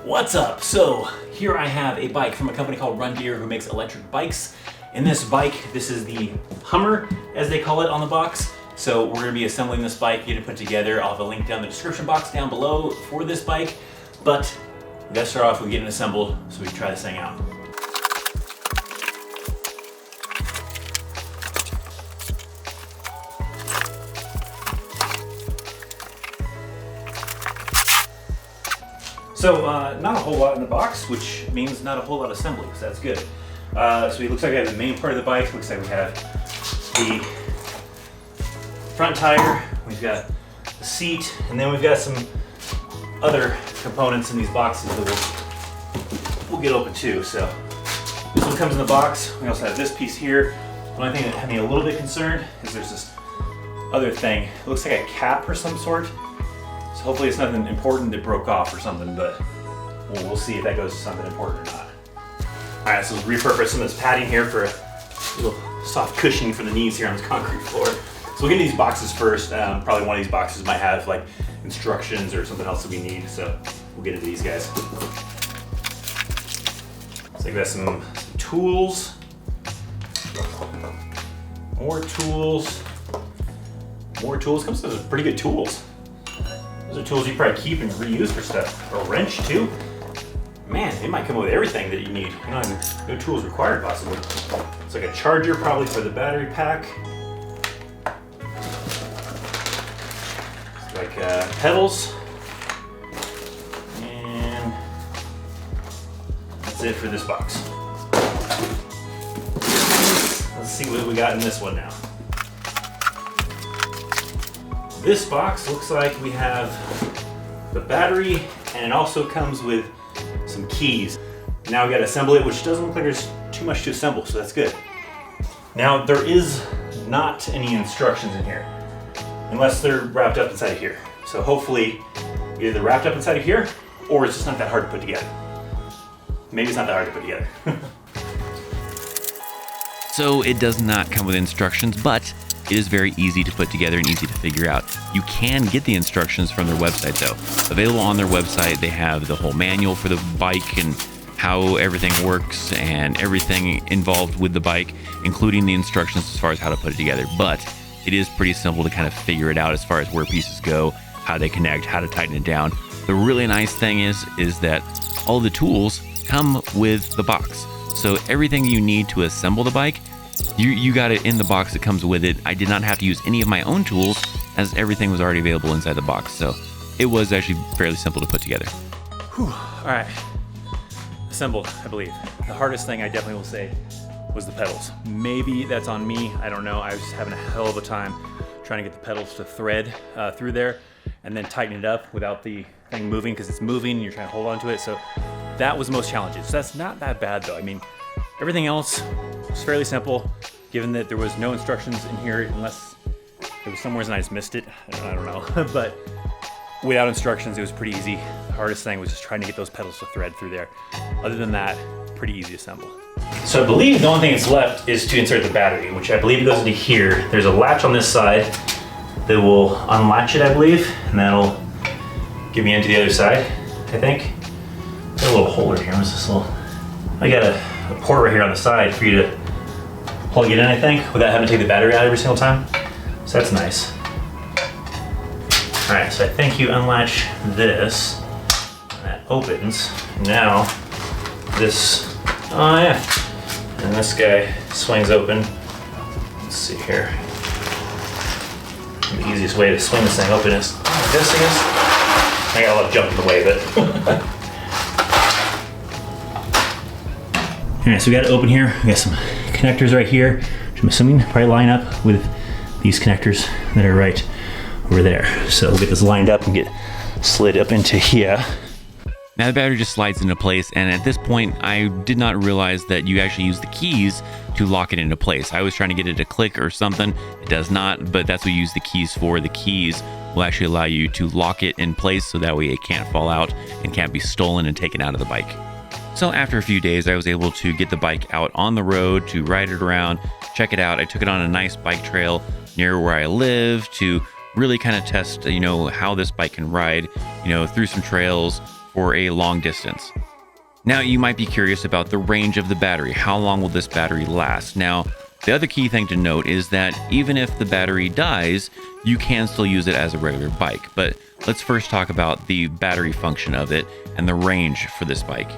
What's up? So here I have a bike from a company called Rundeer who makes electric bikes. In this bike, this is the Hummer, as they call it on the box. So we're gonna be assembling this bike, getting it put together. I'll have a link down in the description box down below for this bike. But we gotta start off with getting it assembled so we can try this thing out. So not a whole lot in the box, which means not a whole lot of assembly, so that's good. So it looks like we have the main part of the bike. Looks like we have the front tire, we've got the seat, and then we've got some other components in these boxes that we'll get open too. So this one comes in the box. We also have this piece here. The only thing that had me a little bit concerned is there's this other thing. It looks like a cap or some sort. So hopefully it's nothing important that broke off or something, but we'll see if that goes to something important or not. All right, so let's repurpose some of this padding here for a little soft cushioning for the knees here on this concrete floor. So we'll get into these boxes first. Probably one of these boxes might have like instructions or something else that we need, so we'll get into these guys. So we've got some tools, more tools, comes with some pretty good tools. Those are tools you probably keep and reuse for stuff. A wrench too. Man, they might come with everything that you need. No tools required possibly. It's like a charger probably for the battery pack. It's like pedals. And that's it for this box. Let's see what we got in this one now. This box looks like we have the battery, and it also comes with some keys. Now we gotta assemble it, which doesn't look like there's too much to assemble, so that's good. Now there is not any instructions in here, unless they're wrapped up inside of here. So hopefully either they're wrapped up inside of here, or it's just not that hard to put together. Maybe it's not that hard to put together. So it does not come with instructions, but it is very easy to put together and easy to figure out. You can get the instructions from their website though. Available on their website, they have the whole manual for the bike and how everything works and everything involved with the bike, including the instructions as far as how to put it together. But it is pretty simple to kind of figure it out as far as where pieces go, how they connect, how to tighten it down. The really nice thing is that all the tools come with the box. So everything you need to assemble the bike, you got it in the box that comes with it. I did not have to use any of my own tools as everything was already available inside the box. So it was actually fairly simple to put together. Whew. All right, assembled, I believe. The hardest thing I definitely will say was the pedals. Maybe that's on me, I don't know. I was having a hell of a time trying to get the pedals to thread through there and then tighten it up without the thing moving, because it's moving and you're trying to hold on to it. So that was the most challenging. So that's not that bad though. I mean, everything else was fairly simple, given that there was no instructions in here, unless it was somewhere and I just missed it. I don't know. But without instructions, it was pretty easy. The hardest thing was just trying to get those pedals to thread through there. Other than that, pretty easy to assemble. So I believe the only thing that's left is to insert the battery, which I believe goes into here. There's a latch on this side that will unlatch it, I believe, and that'll get me into the other side, I think. Got a little holder here. What's this little? I got a port right here on the side for you to plug it in, I think, without having to take the battery out every single time. So that's nice. All right, so I think you unlatch this, and that opens. Now this, oh yeah, and this guy swings open. Let's see here. The easiest way to swing this thing open is this, I guess. I got a lot of jump in the way, but. All right, so we got it open here. We got some connectors right here, which I'm assuming probably line up with these connectors that are right over there. So we'll get this lined up and get slid up into here. Now the battery just slides into place, and at this point I did not realize that you actually use the keys to lock it into place. I was trying to get it to click or something. It does not, but that's what you use the keys for. The keys will actually allow you to lock it in place so that way it can't fall out and can't be stolen and taken out of the bike. So after a few days, I was able to get the bike out on the road to ride it around, check it out. I took it on a nice bike trail near where I live to really kind of test, how this bike can ride, through some trails, for a long distance. Now, you might be curious about the range of the battery. How long will this battery last? Now, the other key thing to note is that even if the battery dies, you can still use it as a regular bike. But let's first talk about the battery function of it and the range for this bike.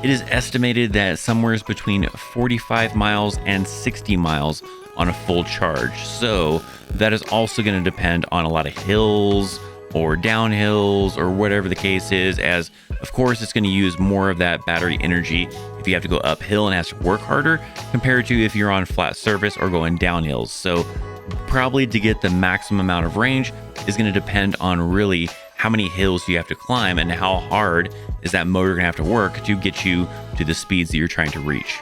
It is estimated that somewhere between 45 miles and 60 miles on a full charge. So that is also going to depend on a lot of hills or downhills or whatever the case is, as of course it's going to use more of that battery energy if you have to go uphill and has to work harder compared to if you're on flat surface or going downhills. So probably to get the maximum amount of range is going to depend on really how many hills you have to climb and how hard is that motor going to have to work to get you to the speeds that you're trying to reach.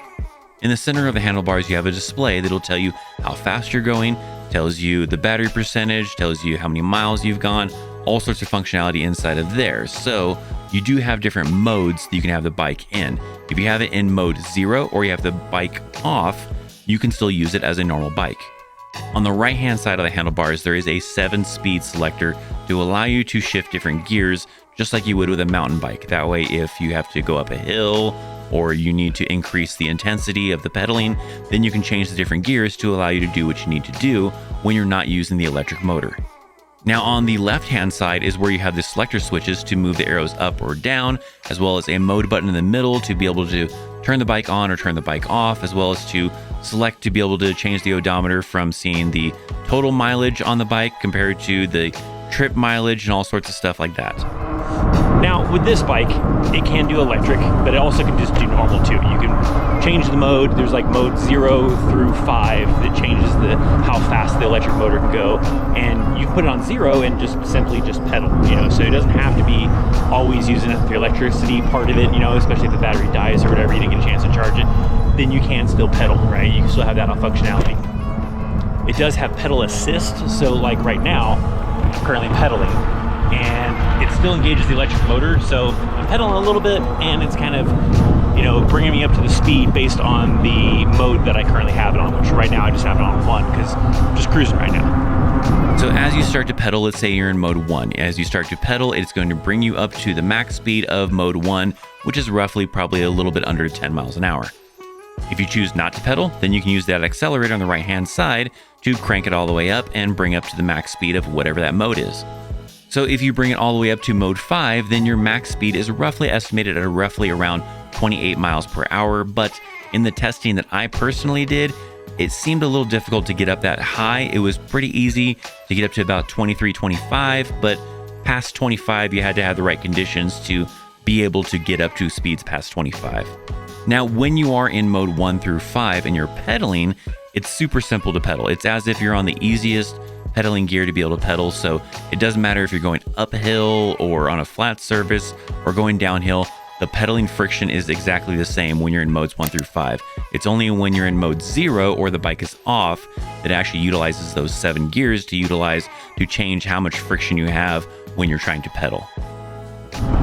In the center of the handlebars, you have a display that'll tell you how fast you're going, tells you the battery percentage, tells you how many miles you've gone, all sorts of functionality inside of there. So you do have different modes that you can have the bike in. If you have it in mode 0 or you have the bike off, you can still use it as a normal bike. On the right hand side of the handlebars, there is a 7-speed selector to allow you to shift different gears just like you would with a mountain bike. That way, if you have to go up a hill or you need to increase the intensity of the pedaling, then you can change the different gears to allow you to do what you need to do when you're not using the electric motor. Now on the left hand side is where you have the selector switches to move the arrows up or down, as well as a mode button in the middle to be able to turn the bike on or turn the bike off, as well as to select to be able to change the odometer from seeing the total mileage on the bike compared to the trip mileage and all sorts of stuff like that. Now with this bike, it can do electric, but it also can just do normal too. You can change the mode. There's like mode 0 through 5 that changes how fast the electric motor can go, and you can put it on 0 and just simply pedal, so it doesn't have to be always using the electricity part of it, especially if the battery dies or whatever, you didn't get a chance to charge it, then you can still pedal, right? You can still have that functionality. It does have pedal assist, so like right now, I'm currently pedaling, and it still engages the electric motor, so I'm pedaling a little bit, and it's kind of, bringing me up to the speed based on the mode that I currently have it on, which right now I just have it on 1 because I'm just cruising right now. So as you start to pedal, let's say you're in mode 1. As you start to pedal, it's going to bring you up to the max speed of mode 1, which is roughly probably a little bit under 10 miles an hour. If you choose not to pedal, then you can use that accelerator on the right hand side to crank it all the way up and bring up to the max speed of whatever that mode is. So if you bring it all the way up to mode 5, then your max speed is roughly estimated at roughly around 28 miles per hour. But in the testing that I personally did, it seemed a little difficult to get up that high. It was pretty easy to get up to about 23, 25, but past 25, you had to have the right conditions to be able to get up to speeds past 25. Now, when you are in mode 1 through 5 and you're pedaling, it's super simple to pedal. It's as if you're on the easiest pedaling gear to be able to pedal, so it doesn't matter if you're going uphill or on a flat surface or going downhill. The pedaling friction is exactly the same when you're in modes 1 through 5. It's only when you're in mode 0 or the bike is off that it actually utilizes those 7 gears to change how much friction you have when you're trying to pedal.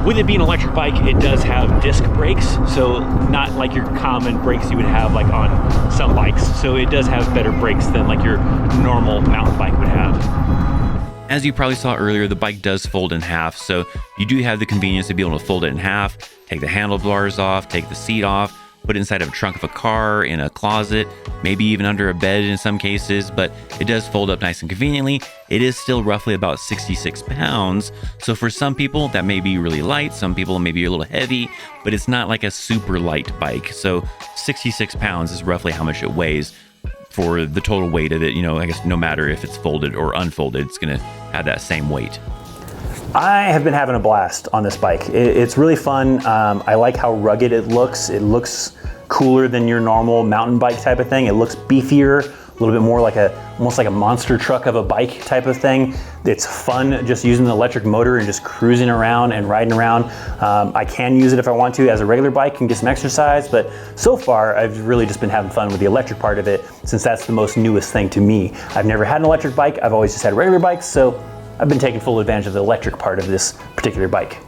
With it being an electric bike, it does have disc brakes, so not like your common brakes you would have like on some bikes. So it does have better brakes than like your normal mountain bike would have. As you probably saw earlier, the bike does fold in half, so you do have the convenience to be able to fold it in half, take the handlebars off, take the seat off, put it inside of a trunk of a car, in a closet, maybe even under a bed in some cases, but it does fold up nice and conveniently. It is still roughly about 66 pounds, so for some people that may be really light, some people may be a little heavy, but it's not like a super light bike. So 66 pounds is roughly how much it weighs for the total weight of it. I guess no matter if it's folded or unfolded, it's gonna have that same weight. I have been having a blast on this bike. It's really fun. I like how rugged it looks. It looks cooler than your normal mountain bike type of thing. It looks beefier, a little bit more like almost like a monster truck of a bike type of thing. It's fun just using the electric motor and just cruising around and riding around. I can use it if I want to as a regular bike and get some exercise, but so far I've really just been having fun with the electric part of it, since that's the most newest thing to me. I've never had an electric bike. I've always just had regular bikes, so I've been taking full advantage of the electric part of this particular bike.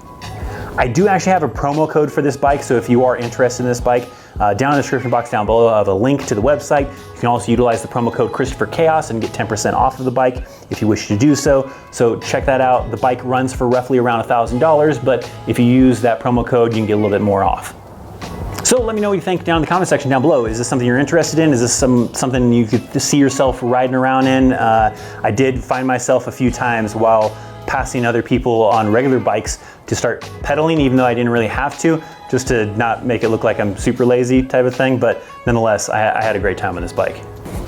I do actually have a promo code for this bike, so if you are interested in this bike, Down in the description box down below, I have a link to the website. You can also utilize the promo code ChristopherChaos and get 10% off of the bike if you wish to do so. So check that out. The bike runs for roughly around $1,000, but if you use that promo code, you can get a little bit more off. So let me know what you think down in the comment section down below. Is this something you're interested in? Is this something you could see yourself riding around in? I did find myself a few times while passing other people on regular bikes to start pedaling, even though I didn't really have to, just to not make it look like I'm super lazy type of thing. But nonetheless, I had a great time on this bike.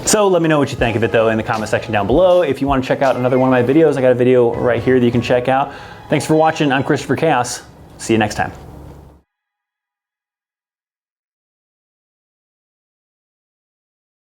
So let me know what you think of it though in the comment section down below. If you want to check out another one of my videos, I got a video right here that you can check out. Thanks for watching. I'm Christopher Chaos. See you next time.